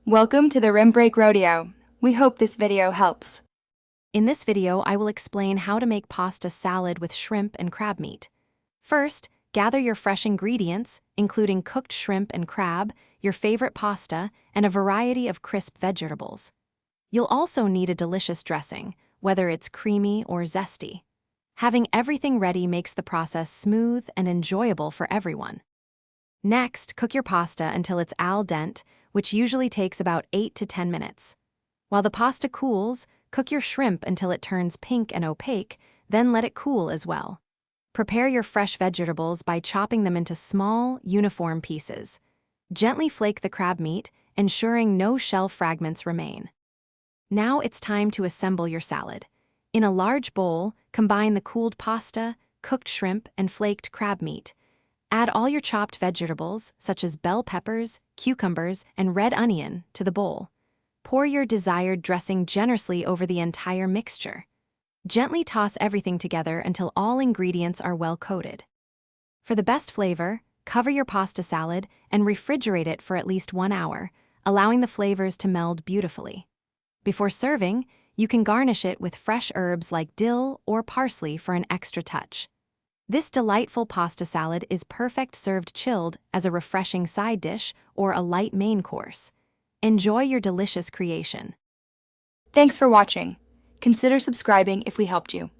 Welcome to the Rim Break Rodeo. We hope this video helps. In this video, I will explain how to make pasta salad with shrimp and crab meat. First, gather your fresh ingredients, including cooked shrimp and crab, your favorite pasta, and a variety of crisp vegetables. You'll also need a delicious dressing, whether it's creamy or zesty. Having everything ready makes the process smooth and enjoyable for everyone. Next, cook your pasta until it's al dente, which usually takes about 8 to 10 minutes. While the pasta cools, cook your shrimp until it turns pink and opaque, then let it cool as well. Prepare your fresh vegetables by chopping them into small, uniform pieces. Gently flake the crab meat, ensuring no shell fragments remain. Now it's time to assemble your salad. In a large bowl, combine the cooled pasta, cooked shrimp, and flaked crab meat. Add all your chopped vegetables, such as bell peppers, cucumbers, and red onion, to the bowl. Pour your desired dressing generously over the entire mixture. Gently toss everything together until all ingredients are well coated. For the best flavor, cover your pasta salad and refrigerate it for at least 1 hour, allowing the flavors to meld beautifully. Before serving, you can garnish it with fresh herbs like dill or parsley for an extra touch. This delightful pasta salad is perfect served chilled as a refreshing side dish or a light main course. Enjoy your delicious creation. Thanks for watching. Consider subscribing if we helped you.